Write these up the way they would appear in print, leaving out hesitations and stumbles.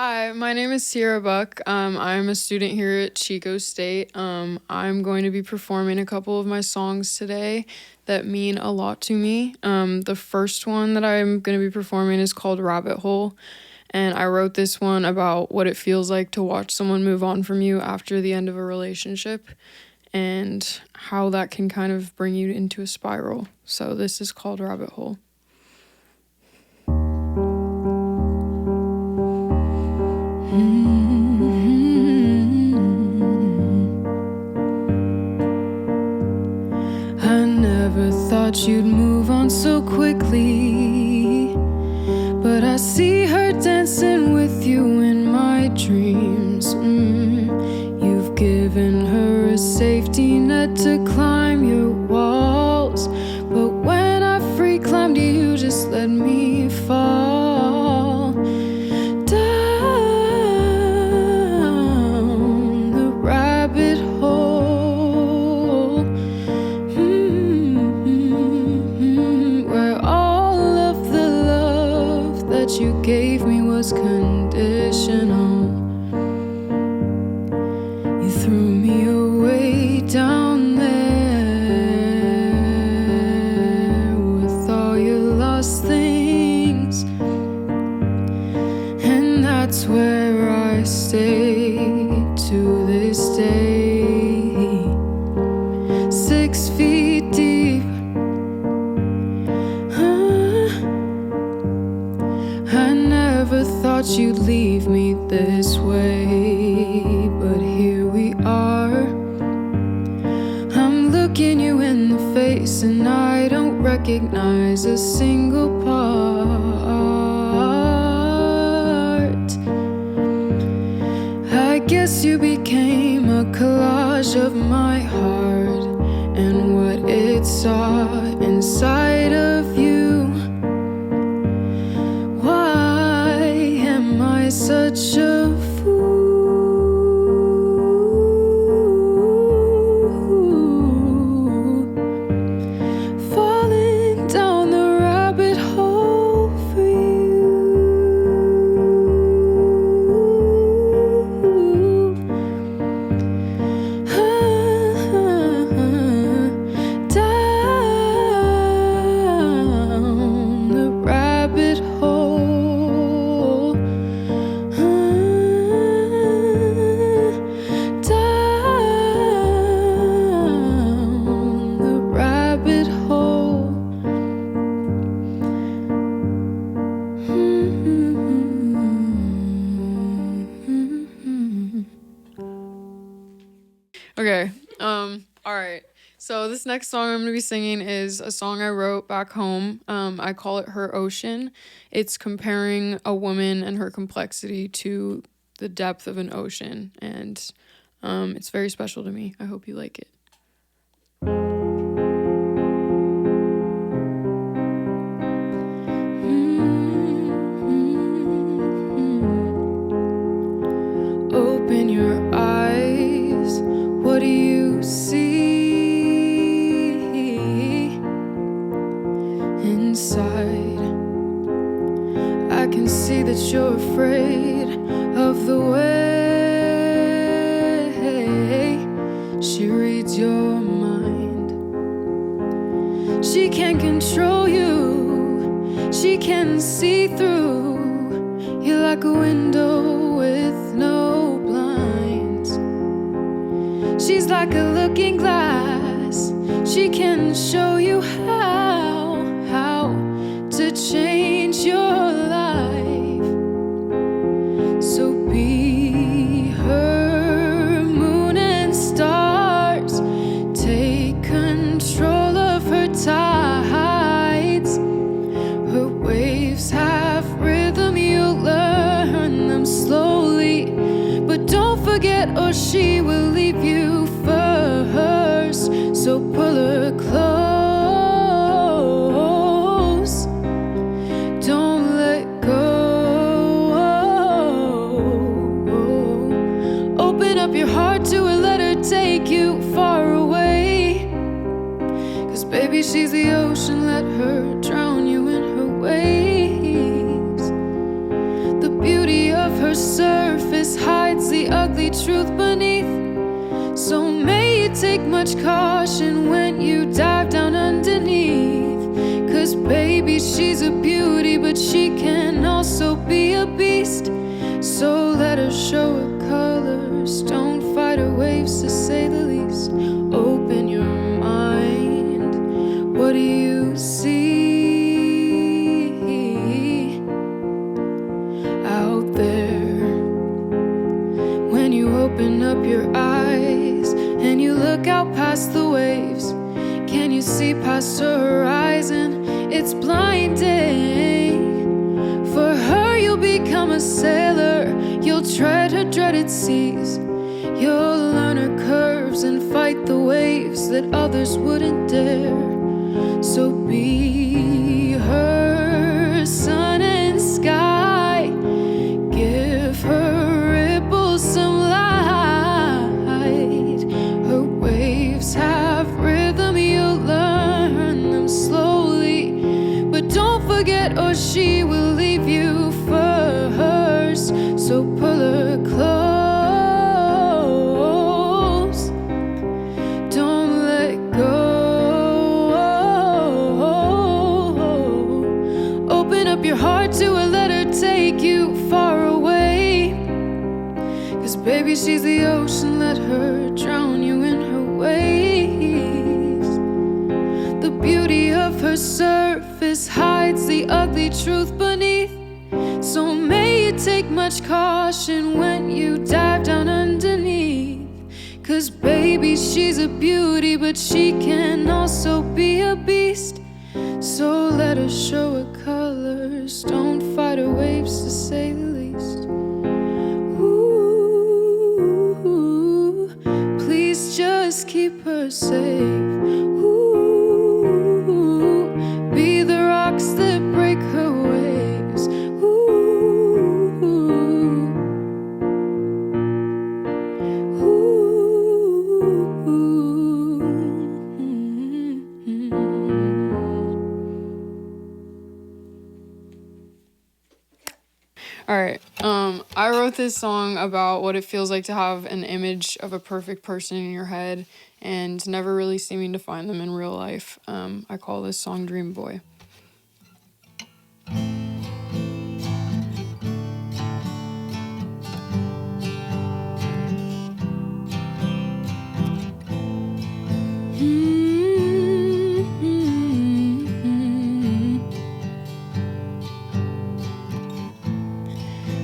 Hi, my name is Sierra Buck. I'm a student here at Chico State. I'm going to be performing a couple of my songs today that mean a lot to me. The first one that I'm going to be performing is called Rabbit Hole, and I wrote this one about what it feels like to watch someone move on from you after the end of a relationship and how that can kind of bring you into a spiral. So this is called Rabbit Hole. I never thought you'd move on so quickly, but I see her dancing with you in my dreams. You've given her a safety net to climb your walls, but when I free climbed you just let me fall down the rabbit hole, where all of the love that you gave me was conditional. You threw me away down there with all your lost things, and that's where I stay to this day, 6 feet deep. I never thought you'd leave me this way, but here we are. I'm looking you in the face and I don't recognize a single part. I guess you became a collage of my heart and what it saw inside of you. Why am I such a fool, falling down the rabbit hole for you? Down the rabbit hole, down the rabbit hole. Okay, all right. So this next song I'm gonna be singing is a song I wrote back home. I call it Her Ocean. It's comparing a woman and her complexity to the depth of an ocean, and it's very special to me. I hope you like it. Open your eyes, what do you see? Inside, I can see that you're afraid of the way she reads your mind. She can control you, she can see through. You're like a window with no blinds. She's like a looking glass, she can show you how to change your life. So be her moon and stars, take control of her tides. Her waves have rhythm, you'll learn them slowly, but don't forget or she will leave you first. So pull her close, don't let go. Open up your heart to her, let her take you far away. 'Cause baby, she's the ocean, let her drown you in her waves. The beauty of her ugly truth beneath. So may you take much caution when you dive down underneath. 'Cause baby, she's a beauty, but she can also be a beast. So let her show her colors, don't fight her waves, to say the least. Open your mind, what do you see out there? When you open up your eyes and you look out past the waves, can you see past her horizon? It's blinding. For her you'll become a sailor, you'll tread her dreaded seas. You'll learn her curves and fight the waves that others wouldn't dare. So be her sun and sky, give her ripples some light. Her waves have rhythm, you'll learn them slowly. But don't forget or she will leave you for hers. So pull her close, don't let go. Open up your heart to her, let her take you far away. 'Cause baby, she's the ocean, let her drown you in her waves. The beauty of her surface hides the ugly truth beneath. So may you take much caution when you dive down underneath. 'Cause baby, she's a beauty, but she can also be a beast. So let her show her colors, don't fight her waves, to say the least. Ooh, please just keep her safe. Ooh, be the rocks that break her waves. All right. I wrote this song about what it feels like to have an image of a perfect person in your head and never really seeming to find them in real life. I call this song Dream Boy.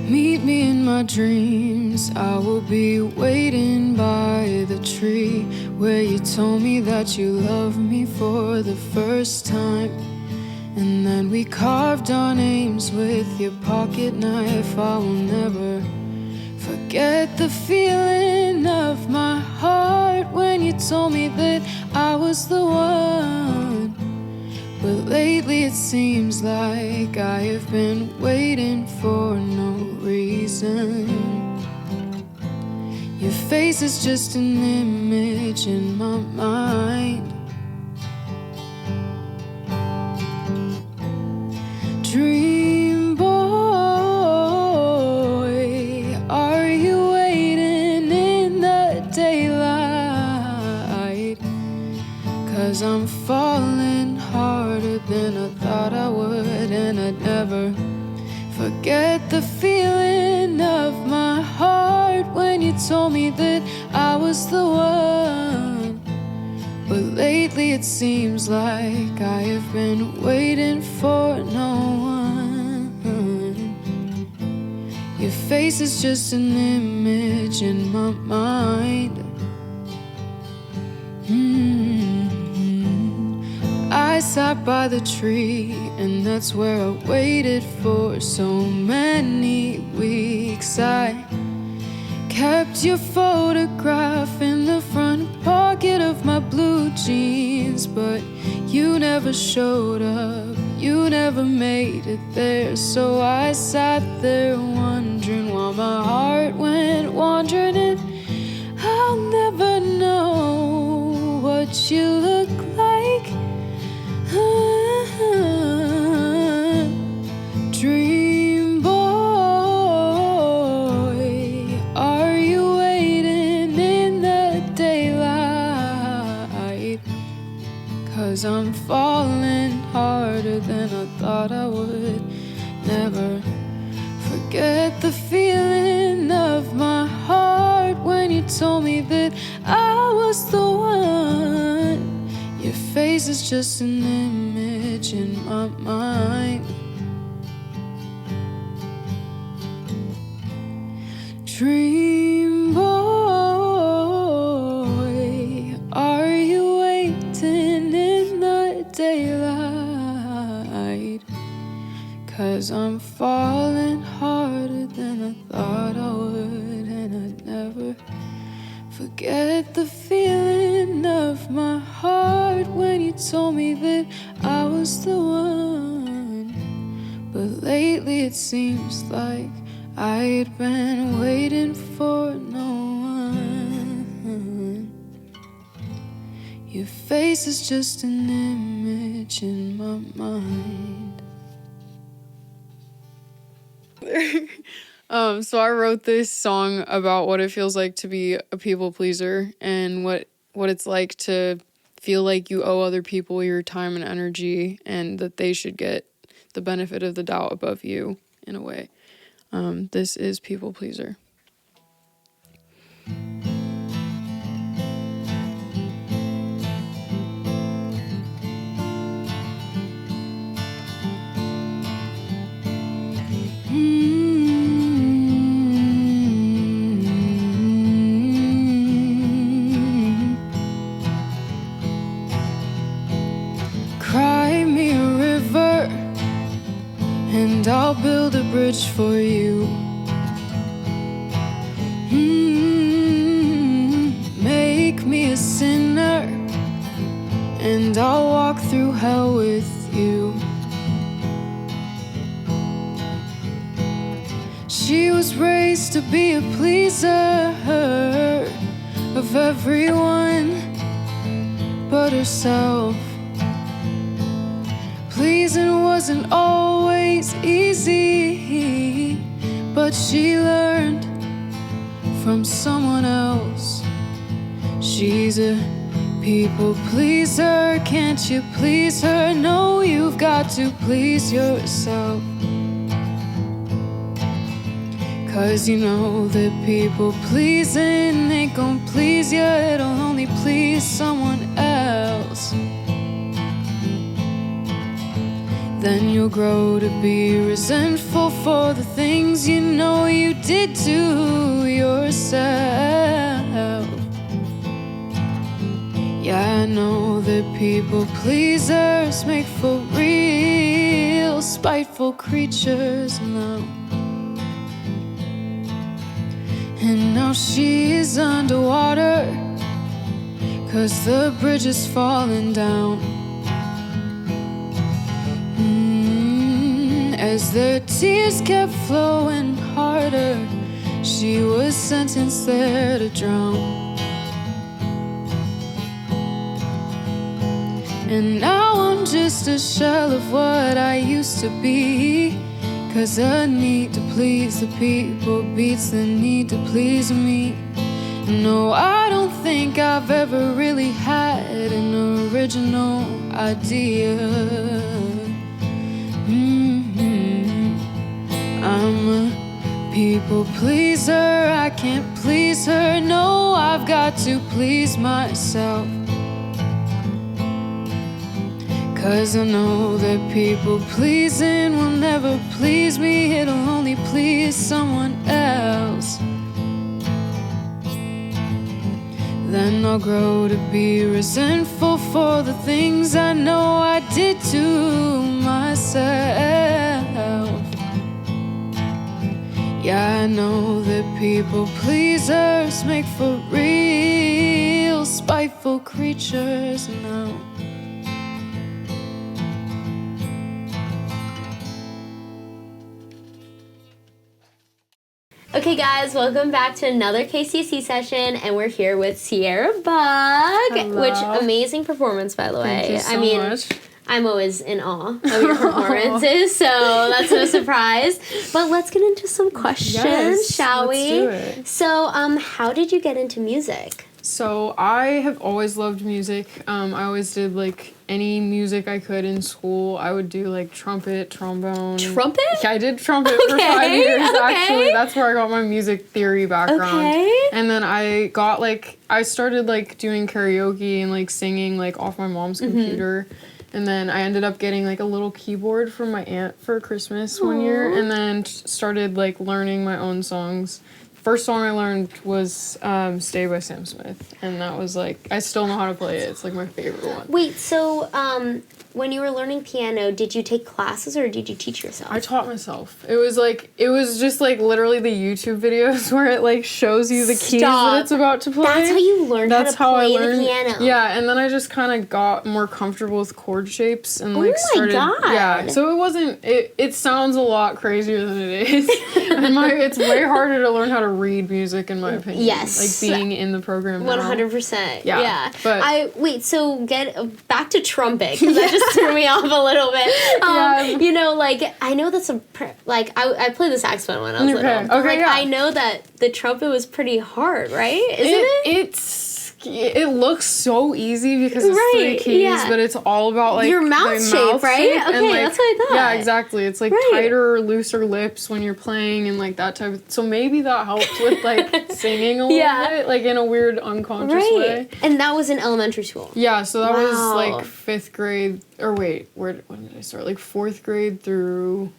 Meet me in my dreams, I will be waiting by the tree where you told me that you loved me for the first time. And then we carved our names with your pocket knife. I will never forget the feeling of my heart when you told me that I was the one. But lately it seems like I have been waiting for no reason. Your face is just an image in my mind. Dream boy, are you waiting in the daylight? 'Cause I'm falling harder than I thought I would, and I'd never forget the feeling of my heart when you told me that I was the one. But lately it seems like I have been waiting for no one. Your face is just an image in my mind. I sat by the tree, and that's where I waited for so many weeks. I kept your photograph in the front pocket of my blue jeans, but you never showed up, you never made it there. So I sat there wondering while my heart went wandering, and I'll never know what you look like. Dream boy, are you thought I would never forget the feeling of my heart when you told me that I was the one. Your face is just an image in my mind. Dream boy, are you waiting in the daylight? 'Cause I'm falling harder than I thought I would, and I'd never forget the feeling of my heart when you told me that I was the one. But lately it seems like I had been waiting for no one. Your face is just an image in my mind. So I wrote this song about what it feels like to be a people pleaser and what it's like to feel like you owe other people your time and energy and that they should get the benefit of the doubt above you in a way. This is People Pleaser. Cry me a river and I'll build a bridge for you. Make me a sinner and I'll walk through hell with you. She was raised to be a pleaser of everyone but herself. Pleasing wasn't always easy, but she learned from someone else. She's a people pleaser, can't you please her? No, you've got to please yourself. 'Cause you know that people pleasing ain't gon' please you, it'll only please someone else. Then you'll grow to be resentful for the things you know you did to yourself. Yeah, I know that people pleasers make for real spiteful creatures now. And now she is underwater 'cause the bridge is falling down. As their tears kept flowing harder, she was sentenced there to drown. And now I'm just a shell of what I used to be, 'cause the need to please the people beats the need to please me. No, I don't think I've ever really had an original idea. I'm a people pleaser, I can't please her. No, I've got to please myself. 'Cause I know that people pleasing will never please me, it'll only please someone else. Then I'll grow to be resentful for the things I know I did to myself. Yeah, I know that people pleasers make for real spiteful creatures now. Okay guys, welcome back to another KCSC session, and we're here with Sierra Bug. Hello. Which amazing performance, by the way. Thank you so much. I'm always in awe of your performances, so that's no surprise. But let's get into some questions, shall we? Let's do it. So, how did you get into music? So I have always loved music. I always did like any music I could in school. I would do like trumpet, trombone. Trumpet? Yeah, I did trumpet for 5 years, actually. That's where I got my music theory background. Okay. And then I started like doing karaoke and like singing like off my mom's computer. And then I ended up getting like a little keyboard from my aunt for Christmas one year, and then started like learning my own songs. First song I learned was Stay by Sam Smith, and that was like, I still know how to play it. It's like my favorite one. Wait, so when you were learning piano, did you take classes or did you teach yourself? I taught myself. It was just like literally the YouTube videos where it like shows you the keys that it's about to play. That's how you learned how to play the piano. Yeah, and then I just kind of got more comfortable with chord shapes and like started. Oh my God. Yeah, so it wasn't. It sounds a lot crazier than it is. It's way harder to learn how to read music, in my opinion. Yes. Like being in the program now. 100%. Yeah. But so get back to trumpet, because that just threw me off a little bit. You know, like, I know that's I played the saxophone when I was little. Okay, But, yeah. I know that the trumpet was pretty hard, right? Isn't it? It looks so easy because it's 3 keys, but it's all about like your mouth shape, right? Okay, and, like, that's what I thought. Yeah, exactly. It's like tighter or looser lips when you're playing and like that type of. So maybe that helps with like singing a little bit, like in a weird unconscious way. And that was in elementary school. Yeah, so that was like 5th grade. Or wait, when did I start? Like 4th grade through.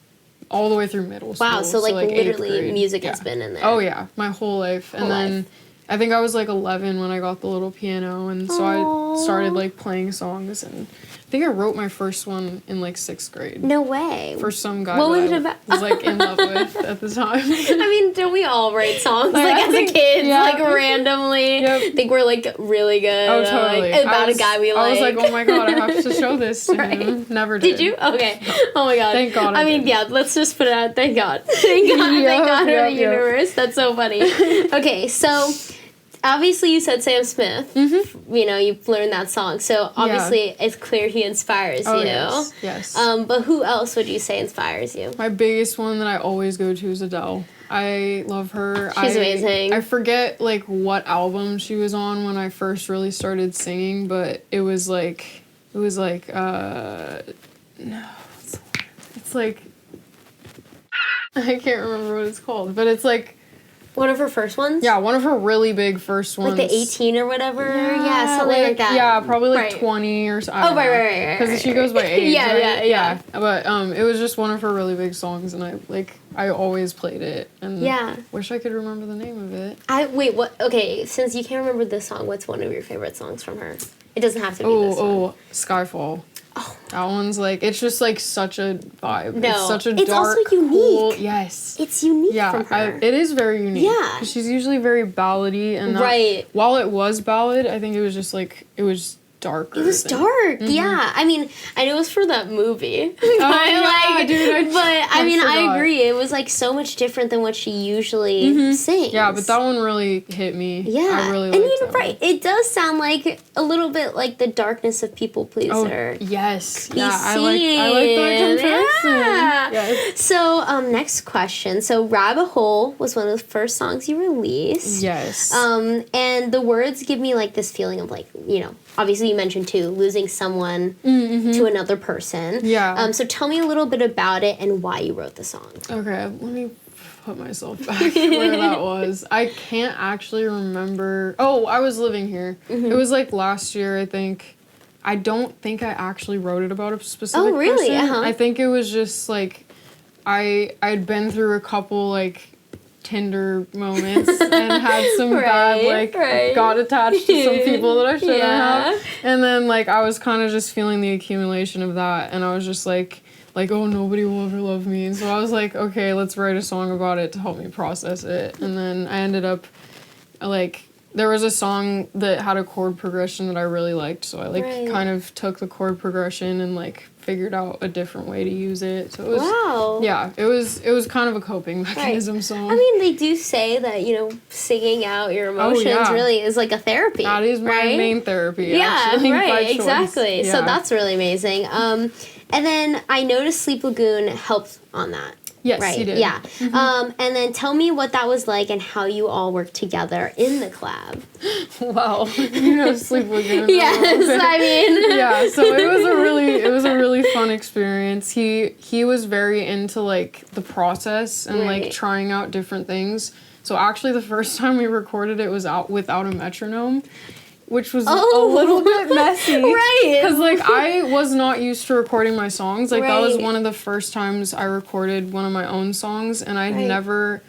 All the way through middle school. Wow, so like literally music has been in there. Oh yeah, my whole life. And then I think I was like 11 when I got the little piano, and so I started like playing songs, and I think I wrote my first one in like 6th grade. No way. For some guy what was that it about? I was like in love with at the time. I mean, don't we all write songs like as a kid, like randomly? Yep. Think we're like really good. Oh, totally. About a guy we like. I was like, oh my God, I have to show this to him. Never did. Did you? Okay. Oh my God. Thank God. I mean, yeah. Let's just put it out. Thank God. Thank God. Thank God for the universe. That's so funny. Okay, so. Obviously, you said Sam Smith. Mm-hmm. You know, you've learned that song. So, obviously, it's clear he inspires you. Yes. But who else would you say inspires you? My biggest one that I always go to is Adele. I love her. She's amazing. I forget, like, what album she was on when I first really started singing, but it was like, no, it's like, I can't remember what it's called, but it's like, one of her first ones? Yeah, one of her really big first ones. Like the 18 or whatever? Yeah, something like that. Yeah, probably like 20 or something. Right. Because she goes by age, yeah. But it was just one of her really big songs, and I always played it. And wish I could remember the name of it. Wait, what? Okay, since you can't remember this song, what's one of your favorite songs from her? It doesn't have to be this one. Skyfall. Oh. That one's like, it's just like such a vibe. No. It's such a it's dark, also unique. cool, yes. It's unique from her. It is very unique. Yeah. 'Cause she's usually very ballady, and while it was ballad, I think it was just like, it was darker. It was dark, yeah. I mean, I know it was for that movie. Dude. I agree. It was like so much different than what she usually sings. Yeah, but that one really hit me. Yeah. I really liked that one. It does sound like a little bit like the darkness of People Pleaser. Oh, yes. PC. Yeah, I like that comparison. Yeah. Yes. So, next question. So, Rabbit Hole was one of the first songs you released. Yes. And the words give me like this feeling of like, you know, obviously you mentioned too, losing someone to another person. Yeah. So tell me a little bit about it and why you wrote the song. Okay, let me put myself back where that was. I can't actually remember. Oh, I was living here. It was like last year, I think. I don't think I actually wrote it about a specific person. I think it was just like I'd been through a couple like Tinder moments and had some bad got attached to some people that I shouldn't have, and then like I was kind of just feeling the accumulation of that, and I was just like oh, nobody will ever love me, and so I was like, okay, let's write a song about it to help me process it. And then I ended up like, there was a song that had a chord progression that I really liked, so I kind of took the chord progression and like figured out a different way to use it. So it was it was kind of a coping mechanism song. I mean, they do say that, you know, singing out your emotions really is like a therapy. That is my main therapy. Actually, exactly. Yeah. So that's really amazing. And then I noticed Sleep Lagoon helped on that. Yes, right? he did. Yeah. And then tell me what that was like and how you all worked together in the collab. Wow, sleep with him. Yes, I mean. Yeah, so it was a really fun experience. He was very into like the process and like trying out different things. So actually, the first time we recorded it was out without a metronome, which was a little bit messy. Right. Because, like, I was not used to recording my songs. Like, that was one of the first times I recorded one of my own songs, and I'd never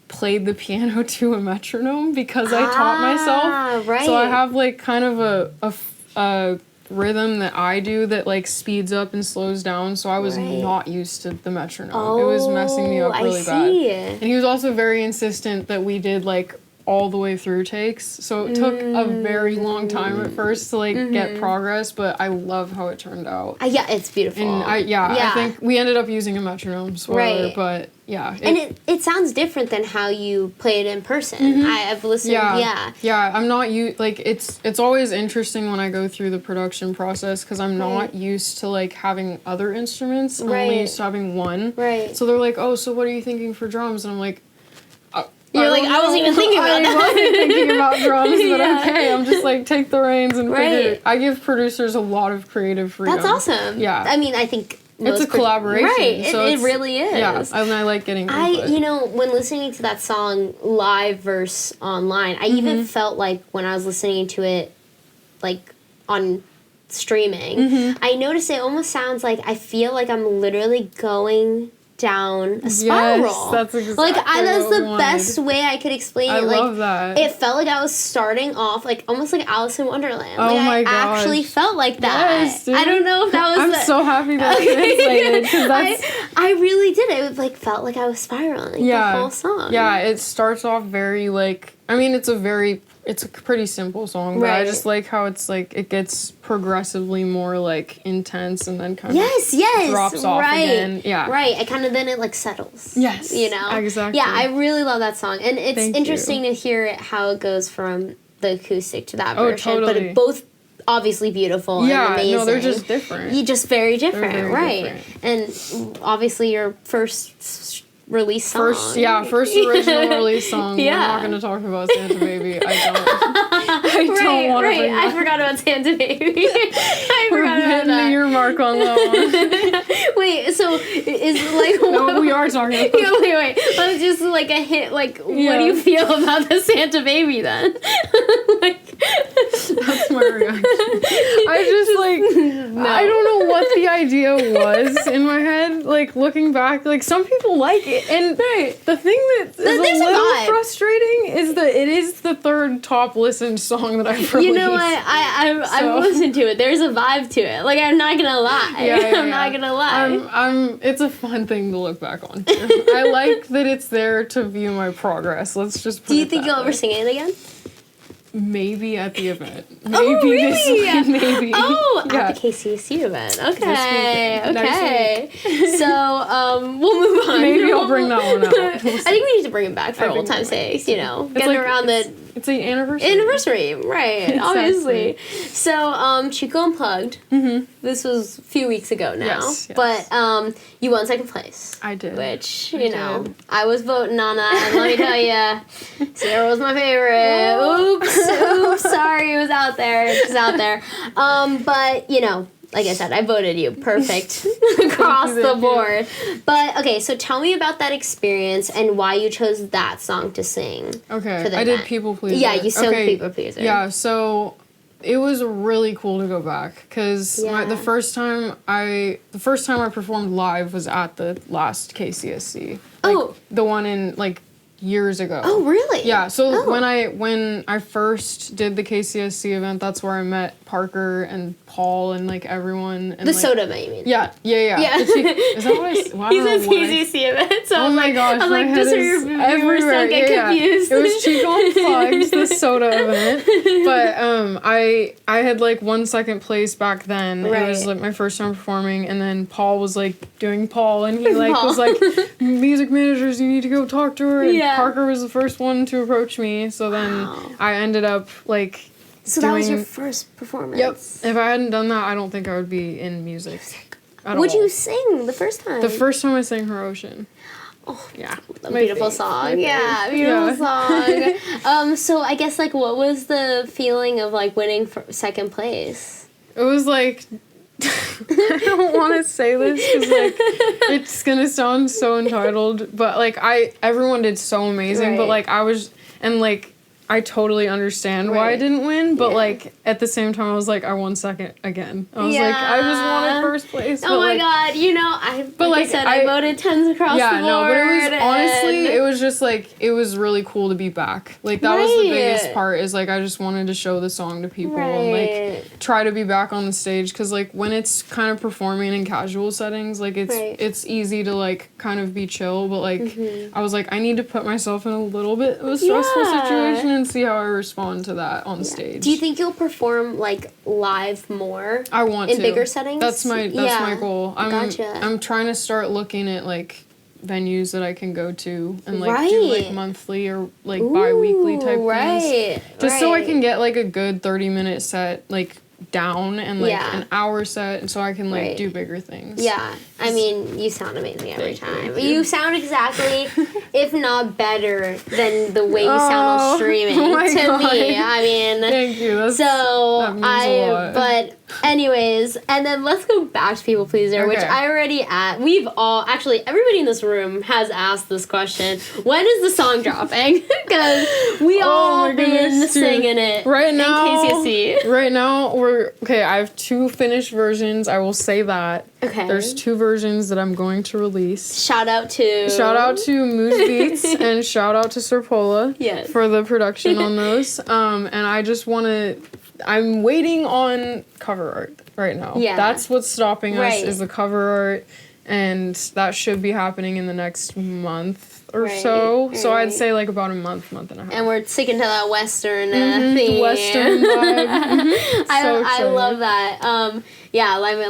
played the piano to a metronome because I taught myself. Right. So I have, like, kind of a rhythm that I do that, like, speeds up and slows down. So I was not used to the metronome. It was messing me up really bad. And he was also very insistent that we did, like, all the way through takes, so it took a very long time at first to like get progress, but I love how it turned out. Yeah, it's beautiful. And I think we ended up using a metronome, but yeah. It sounds different than how you play it in person. I've listened. Yeah, I'm not like it's always interesting when I go through the production process because I'm not used to like having other instruments. I'm only used to having one. Right. So they're like, oh, so what are you thinking for drums? And I'm like, you're like, I wasn't even thinking about that. I wasn't thinking about drums, but okay. I'm just like, take the reins and figure it. I give producers a lot of creative freedom. That's awesome. Yeah. I mean, I think it's a collaboration. Right. So it really is. Yeah. And I like getting input. When listening to that song live versus online, I even felt like when I was listening to it, like, on streaming, I noticed it almost sounds like I feel like I'm literally going down a spiral. Yes, that's exactly that's the best way I could explain it. I like, love that. It felt like I was starting off like almost like Alice in Wonderland. Oh my gosh. I actually felt like that. Yes, dude. I don't know if that was. I'm so happy that you translated because that's. I really did. It like felt like I was spiraling the whole song. Yeah, it starts off very like. I mean, it's a pretty simple song, but I just like how it's like it gets progressively more like intense and then kind of drops off again. Yeah. Right. And kind of then it like settles. Yes. Exactly. Yeah, I really love that song. And it's interesting to hear how it goes from the acoustic to that version. Totally. But it both obviously beautiful and amazing. No, they're just different. Just very different, very different. And obviously your first release song. First original release song. We're not going to talk about Santa Baby. I don't want to bring that. I forgot about Santa Baby. I forgot about that. Your mark on that one. Wait, so is like... No, we are talking about yeah, wait. Let's just like a hint, like, what do you feel about the Santa Baby then? That's my reaction. I just like... I don't know what the idea was in my head. Like, looking back, like, some people like it. And the thing that is a little frustrating is that it is the third top listened song that I've released. You know what? I've listened to it. There's a vibe to it. Like, I'm not gonna lie. I'm not gonna lie. It's a fun thing to look back on, too. I like that it's there to view my progress. Let's just put Do you think you'll ever sing it again? Maybe at the event. Maybe this one. Maybe. At the KCSC event. Okay. So, we'll move on. Maybe I'll bring that one out. I think we need to bring it back for old time's sake, Getting around it's the anniversary. Anniversary, right, exactly. Obviously. So, Chico Unplugged. This was a few weeks ago now. Yes. But, you won second place. I did. Which, I was voting on that, and let me tell you, Sarah was my favorite. Oops, sorry, it was out there. It's just out there. But, like I said, I voted you perfect across the board. But, okay, so tell me about that experience and why you chose that song to sing. Okay, I did People Pleaser. Yeah, you sung People Pleaser. Yeah, so it was really cool to go back because the first time I performed live was at the last KCSC. The one in, years ago. Oh, really? Yeah, so when I first did the KCSC event, that's where I met Parker and Paul and everyone. And, the soda event, you mean? Yeah. Is that what I said? Wow, he says KCSC event, so oh my gosh, I'm like, just so your viewers don't get confused. It was Chico Unplugged, the soda event. But I had 1 second place back then. Right. It was my first time performing, and then Paul was doing Paul, and he was music managers, you need to go talk to her. And Parker was the first one to approach me, so then I ended up So that was your first performance? Yep. If I hadn't done that, I don't think I would be in music. at What'd all. you sing the first time? The first time I sang Her Ocean. Oh, yeah. A beautiful song. Yeah, beautiful song. So I guess, like, what was the feeling of, like, winning second place? It was like, I don't want to say this because, like, it's going to sound so entitled, but, like, everyone did so amazing, but, like, I totally understand why I didn't win, but, like, at the same time, I was like, I won second again. I was like, I just wanted first place. Oh my god, you know, I voted 10s across the board. Yeah, no, but it was, honestly, it was just, like, it was really cool to be back. Like, that was the biggest part, is, like, I just wanted to show the song to people and, like, try to be back on the stage, because, like, when it's kind of performing in casual settings, like, it's easy to, like, kind of be chill, but, like, I was like, I need to put myself in a little bit of a stressful situation and see how I respond to that on stage. Do you think you'll perform, like, live more? I want in to. Bigger settings? That's my goal. Gotcha. I'm trying to start looking at, like, venues that I can go to and, like, do, like, monthly or, like, bi-weekly type things. Just so I can get, like, a good 30-minute set, like, down and, like, an hour set, and so I can, like, do bigger things. Yeah. I mean, you sound amazing every time. You sound exactly, if not better, than the way you sound on streaming to me. I mean... Thank you. That means a lot. But... Anyways, and then let's go back to People Pleaser, which I already we've all, actually, everybody in this room has asked this question. When is the song dropping? Because we all been singing it right now. In KCSC. Right now, I have 2 finished versions, I will say that. Okay. There's 2 versions that I'm going to release. Shout out to Moose Beats and shout out to Serpola for the production on those. And I just want to... I'm waiting on cover art right now. Yeah. That's what's stopping us is the cover art, and that should be happening in the next month or so. So I'd say, like, about a month and a half. And we're sticking to that Western theme. Western vibe. I love that.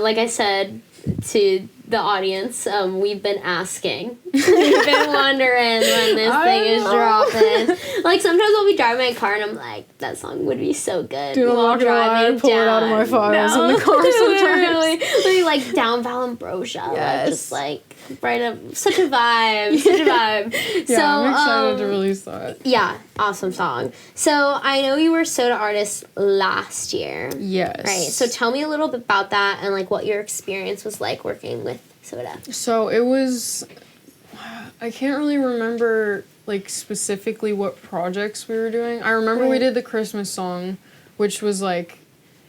Like I said to the audience, we've been asking. We've been wondering when this thing is dropping. Like, sometimes I'll be driving my car and I'm like, that song would be so good. Dude, I'm not gonna lie, I pull it out of my files in the car sometimes. Literally, like, down Valambrosia. Like, just, like, right up, such a vibe. Yeah, so, I'm excited to release that. Yeah, awesome song. So, I know you were Soda Artist last year. Yes. Right, so tell me a little bit about that and, like, what your experience was like working with Soda. So, it was... I can't really remember, like, specifically what projects we were doing. I remember we did the Christmas song, which was, like,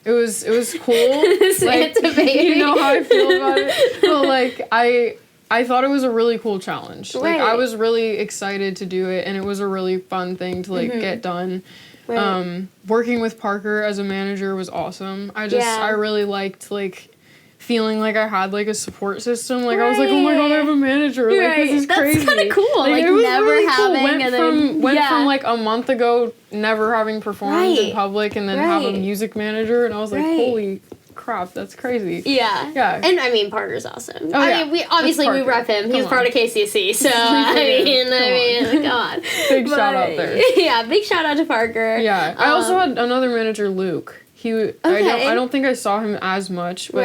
it was cool. Like, you know how I feel about it? But, like, I thought it was a really cool challenge. Like, I was really excited to do it, and it was a really fun thing to, like, get done. Working with Parker as a manager was awesome. I really liked, like... feeling like I had, like, a support system. Like, I was like, oh my god, I have a manager. Like, this is crazy. That's kind of cool. Like, it was never really having... Cool. Went from, like, a month ago never having performed in public and then have a music manager. And I was like, holy crap, that's crazy. Yeah. And, I mean, Parker's awesome. Oh, I mean, we rep him. He's part of KCSC. So, I mean, come on. Big shout out there. Yeah, big shout out to Parker. Yeah. I also had another manager, Luke. I don't think I saw him as much, but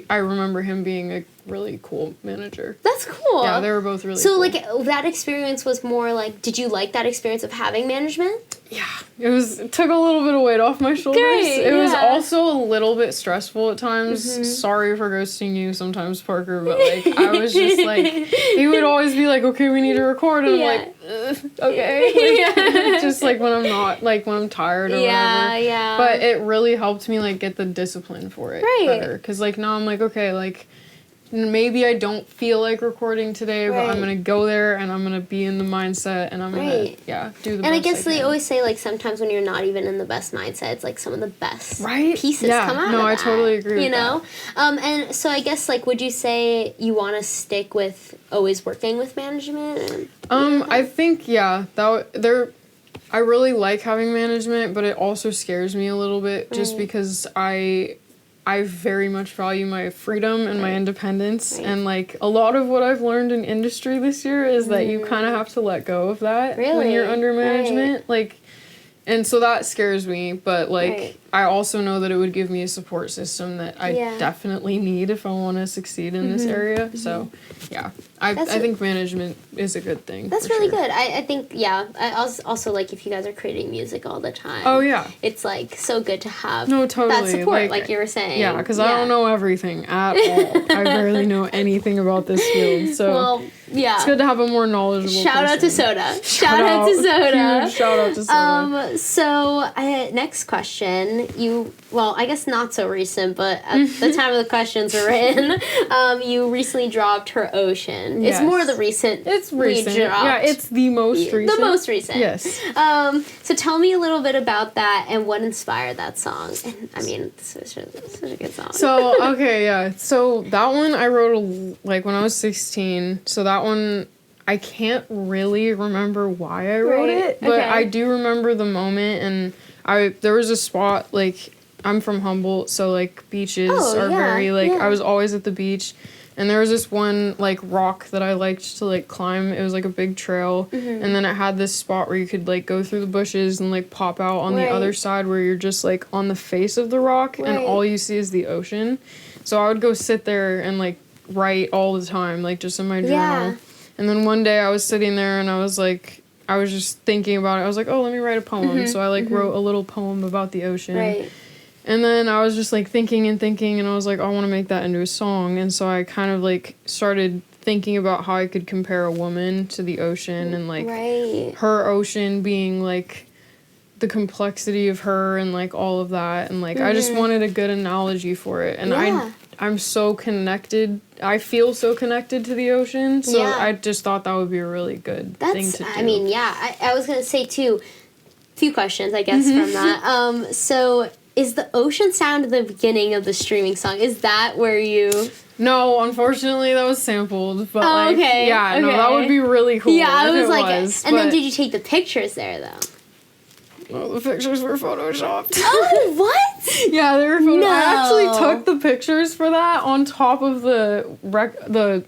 I remember him being a really cool manager. That's cool. Yeah, they were both really cool. So, like, that experience was more like, did you like that experience of having management? Yeah. It took a little bit of weight off my shoulders. It was also a little bit stressful at times. Sorry for ghosting you sometimes, Parker, but, like, I was just, like, he would always be like, okay, we need to record, and I'm like, okay. Just, like, when I'm not, like, when I'm tired or whatever. Yeah. But it really helped me, like, get the discipline for it better. Because, like, now I'm like, okay, like, maybe I don't feel like recording today, but I'm going to go there and I'm going to be in the mindset and I'm going to, do the best And I guess they always say, like, sometimes when you're not even in the best mindset, it's, like, some of the best pieces come out of that. I totally agree with that. And so I guess, like, would you say you want to stick with always working with management? I think, I really like having management, but it also scares me a little bit just because I very much value my freedom and my independence. And, like, a lot of what I've learned in industry this year is that you kind of have to let go of that when you're under management. Like, and so that scares me, but, like, I also know that it would give me a support system that I definitely need if I want to succeed in this area. So, yeah, I think management is a good thing. That's really good. I think, I also like if you guys are creating music all the time. Oh, yeah. It's, like, so good to have totally. that support, like you were saying. Yeah, because I don't know everything at all. I barely know anything about this field. So, well, it's good to have a more knowledgeable Shout out to Soda. Shout out to Soda. Huge shout out to Soda. So, next question. I guess not so recent, but at the time of the questions were written, you recently dropped Her Ocean. Yes. It's more the recent. It's recent. Yeah, it's the most recent. The most recent. Yes. So tell me a little bit about that and what inspired that song. And I mean, it's such a good song. So, okay, yeah. So that one I wrote when I was 16. So that one, I can't really remember why I wrote it, but I do remember the moment, and there was a spot, I'm from Humboldt, so, beaches are very, I was always at the beach, and there was this one, rock that I liked to, climb. It was, a big trail, and then it had this spot where you could, go through the bushes and, pop out on the other side where you're just, on the face of the rock, and all you see is the ocean. So I would go sit there and, write all the time, just in my journal. Yeah. And then one day I was sitting there and I was just thinking about it. I was like, oh, let me write a poem. So I wrote a little poem about the ocean. Right. And then I was just thinking and I was like, I want to make that into a song. And so I kind of started thinking about how I could compare a woman to the ocean and her ocean being the complexity of her and all of that. And I just wanted a good analogy for it. And I'm so connected. I feel so connected to the ocean. So I just thought that would be a really good thing to do. I mean, I was going to say, too, a few questions, I guess, from that. So is the ocean sound at the beginning of the streaming song, is that where you... No, unfortunately, that was sampled. But, no, that would be really cool. Yeah, I was and then did you take the pictures there, though? Oh, the pictures were photoshopped. Oh, what? Yeah, they were photoshopped. No. I actually took the pictures for that on top of the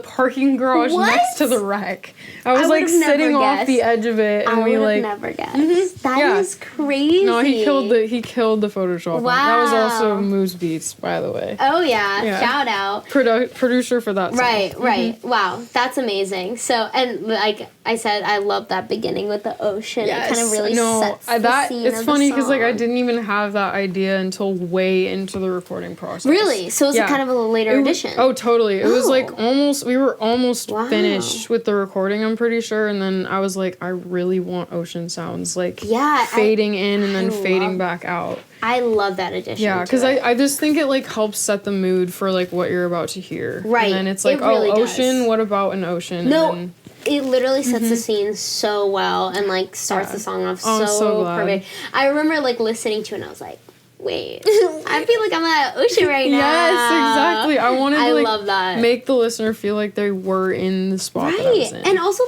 parking garage next to the wreck. I was sitting off the edge of it, and we never guessed. That is crazy. No, he killed the Photoshop. Wow. That was also Moose Beats, by the way. Oh yeah. Shout out. Producer for that song. Right. Wow, that's amazing. So, and like I said, I love that beginning with the ocean. Yes. It kind of really sets the scene. It's funny because I didn't even have that idea until way into the recording process. Really? So it was kind of a later addition. Oh, totally. It was we were almost finished with the recording, I'm pretty sure, and then I was like, I really want ocean sounds, fading in and then fading back out. I love that addition. Yeah, because I just think it helps set the mood for what you're about to hear. Right. And then it's really ocean, does. What about an ocean? No, and then, it literally sets the scene so well and starts the song off so perfect. I remember listening to it and I was like, wait, I feel like I'm at an ocean right now. Yes, exactly. I wanted to love that. Make the listener feel like they were in the spot that I was in. And also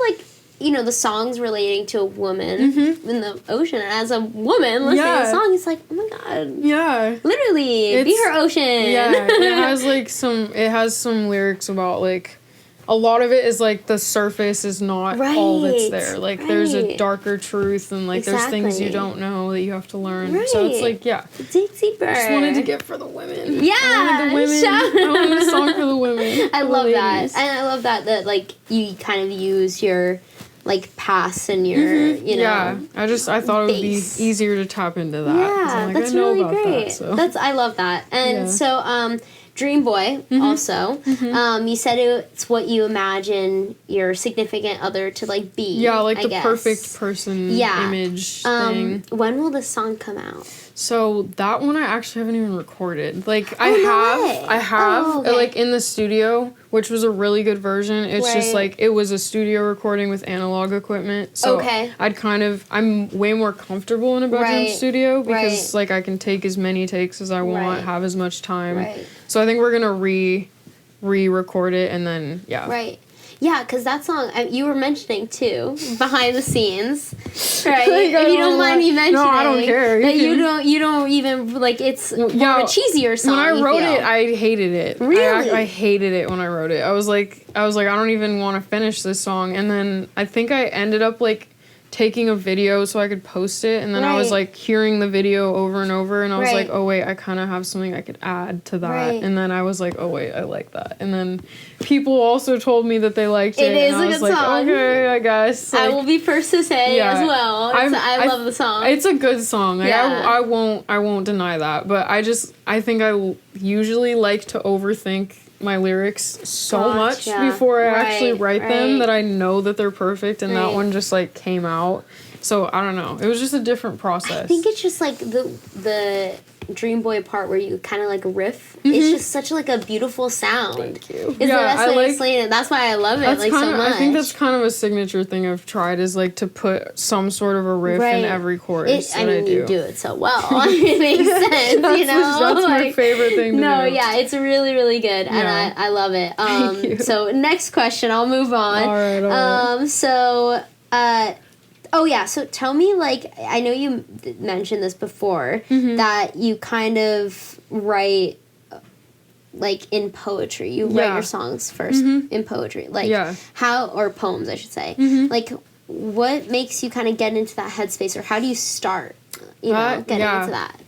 the song's relating to a woman in the ocean. And as a woman listening to the song, it's like, oh my god. Yeah. Literally, be her ocean. Yeah. It has some lyrics about a lot of it is the surface is not all that's there. There's a darker truth and there's things you don't know that you have to learn. Right. So it's dig deeper. I just wanted to get for the women. Yeah. I wanted a song for the women. I love that. And I love that you kind of use your past and your Yeah. I thought it would be easier to tap into that. Yeah, that's really great. So. I love that. And so Dream Boy, also. You said it's what you imagine your significant other to be. Yeah, the perfect person image thing. When will this song come out? So that one I actually haven't even recorded. I have in the studio, which was a really good version. It's just it was a studio recording with analog equipment. So I'm way more comfortable in a bedroom studio because I can take as many takes as I want, have as much time. Right. So I think we're gonna re-record it and then Right. Yeah, because that song, you were mentioning, too, behind the scenes, right? If you don't mind me mentioning. No, I don't care. That you don't even, it's more of a cheesier song. When I wrote it, I hated it. Really? I hated it when I wrote it. I was like, I don't even want to finish this song. And then I think I ended up, taking a video so I could post it, and then I was like hearing the video over and over, and I was like, oh wait, I kind of have something I could add to that, and then I was like, oh wait, I like that, and then people also told me that they liked it. It is and a I was good like, song. Okay, I guess. Like, I will be first to say as well. I love the song. It's a good song. Like, I won't deny that, but I think I usually like to overthink my lyrics so much before I actually write them that I know that they're perfect, and that one just like came out. So I don't know. It was just a different process. I think it's just like the Dream Boy part where you kind of like riff. It's just such like a beautiful sound. Thank you. It's the best way to explain it. That's why I love it like so much. I think that's kind of a signature thing I've tried, is like to put some sort of a riff in every chorus. I mean, you do it so well. It makes sense, you know? That's my favorite thing to do. No, yeah, it's really, really good, and I love it. Thank you. So next question, I'll move on. All right. Oh, yeah, so tell me, like, I know you mentioned this before, that you kind of write, like, in poetry. You write your songs first in poetry. Like, how, or poems, I should say. Like, what makes you kind of get into that headspace, or how do you start, getting into that?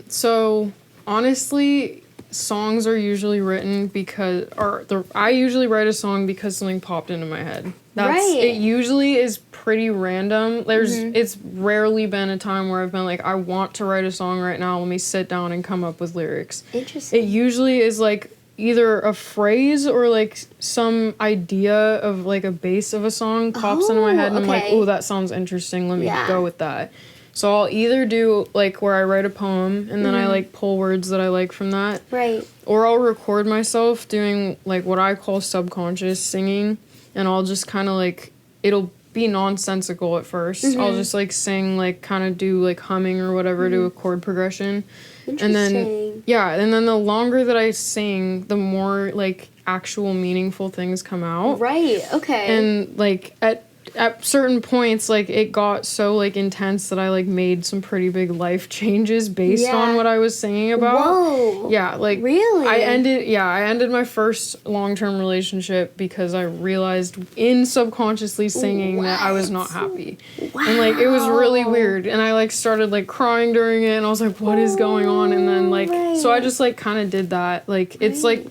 So, honestly, songs are usually written I usually write a song because something popped into my head. It usually is pretty random. It's rarely been a time where I've been like, I want to write a song right now, let me sit down and come up with lyrics. Interesting. It usually is like either a phrase or like some idea of like a base of a song pops into my head, and I'm like, oh, that sounds interesting, let me go with that. So I'll either do like where I write a poem and then I like pull words that I like from that. Right. Or I'll record myself doing like what I call subconscious singing, and I'll just kind of like, it'll be nonsensical at first. I'll just like sing, like kind of do like humming or whatever to a chord progression. And then the longer that I sing, the more like actual meaningful things come out. Right. Okay. And like at certain points, like, it got so, like, intense that I, like, made some pretty big life changes based on what I was singing about. Whoa. Yeah, like... Really? I ended my first long-term relationship because I realized in subconsciously singing that I was not happy. Wow. And, like, it was really weird. And I, like, started, like, crying during it, and I was like, what is going on? And then, like... So I just, like, kind of did that. Like, it's, like...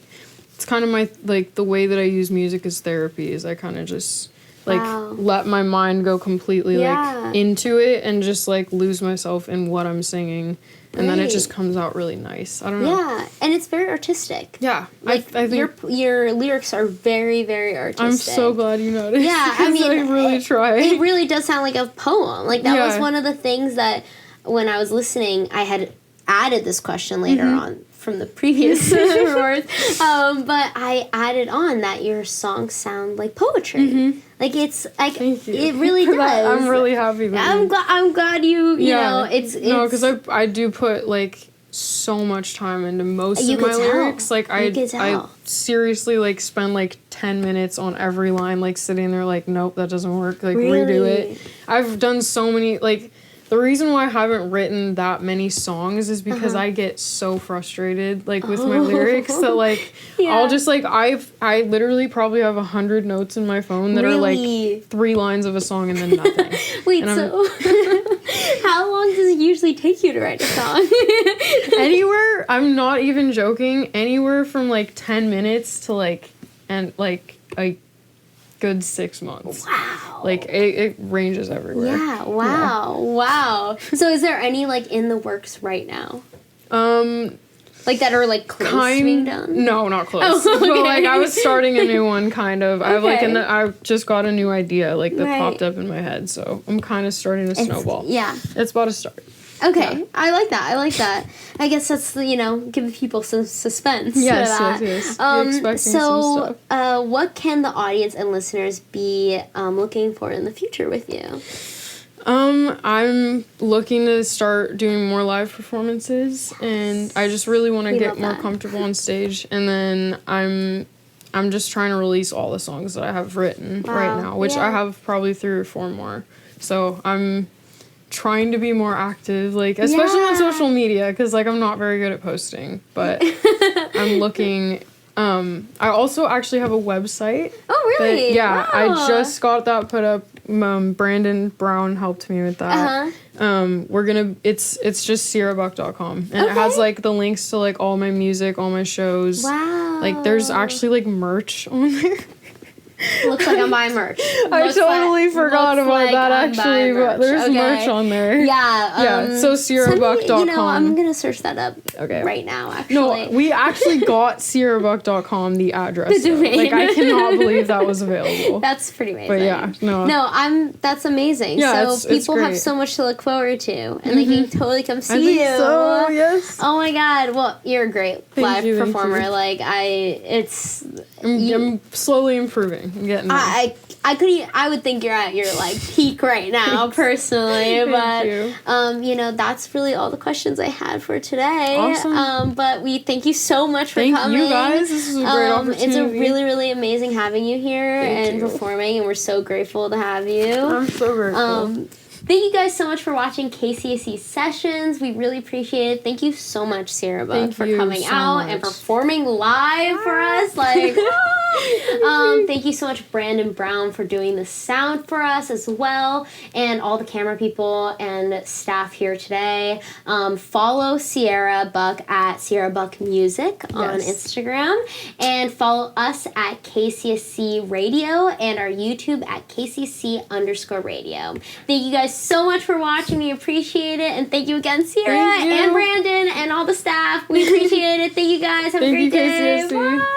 It's kind of my... Like, the way that I use music as therapy is I kind of just... like, let my mind go completely, like, into it and just, like, lose myself in what I'm singing. And then it just comes out really nice. I don't know. Yeah, and it's very artistic. Yeah. Like, I think your lyrics are very, very artistic. I'm so glad you noticed. Yeah, I mean... I really try. It really does sound like a poem. Like, that was one of the things that, when I was listening, I had added this question later on from the previous words. But I added on that your songs sound like poetry. Like, it's like it really does. I'm really happy with I'm glad you know it's no, because I do put like so much time into most of my lyrics. Like, I seriously like spend like 10 minutes on every line, like sitting there like, nope, that doesn't work, like redo it. I've done so many, like, the reason why I haven't written that many songs is because I get so frustrated, like, with my lyrics that, like, I'll just, like, I literally probably have 100 notes in my phone that are, like, 3 lines of a song and then nothing. Wait, so how long does it usually take you to write a song? Anywhere, I'm not even joking, anywhere from, like, 10 minutes to, like, and, like, a good 6 months. Wow. Like, it ranges everywhere. Yeah, wow. So is there any, like, in the works right now? Like, that are, like, close to being done? No, not close. Oh, okay. But, like, I was starting a new one, kind of. Okay. I just got a new idea, like, that popped up in my head, so I'm kind of starting to snowball. Yeah. It's about to start. Okay, yeah. I like that. I guess that's, giving people some suspense. Yes. You're expecting some stuff. What can the audience and listeners be looking for in the future with you? I'm looking to start doing more live performances, and I just really want to get more comfortable on stage, and then I'm just trying to release all the songs that I have written right now, which I have probably 3 or 4 more. So I'm trying to be more active, like, especially on social media, because, like, I'm not very good at posting, but I'm looking. I also actually have a website. Oh, really? I just got that put up Brandon Brown helped me with that. It's just sierrabuck.com, and it has like the links to like all my music, all my shows. Wow. Like there's actually like merch on there. Looks like I'm buying merch. I totally forgot about that actually, but there's merch on there. Yeah. So sierrabuck.com. You know, I'm gonna search that up right now. Actually, no, we actually got sierrabuck.com the address. The domain. Like I cannot believe that was available. That's pretty amazing. But yeah, no, that's amazing. Yeah, so people have so much to look forward to, and they can totally come see you. So yes. Oh my God! Well, you're a great live performer. Like I'm slowly improving. I'm getting there. I would think you're at your like peak right now, personally. But you know, that's really all the questions I had for today. Awesome. But we thank you so much for coming. Thank you guys. This is a great opportunity. It's a really, really amazing having you here and performing, and we're so grateful to have you. I'm so grateful. Thank you guys so much for watching KCSC Sessions. We really appreciate it. Thank you so much, Sierra Buck, for coming out and performing live for us. Like, thank you so much, Brandon Brown, for doing the sound for us as well, and all the camera people and staff here today. Follow Sierra Buck at Sierra Buck Music on Instagram, and follow us at KCSC Radio and our YouTube at KCSC_radio. Thank you guys so much for watching. We appreciate it, and thank you again, Sierra and Brandon and all the staff. We appreciate it. Thank you guys. Have a great day. KCSC. Bye.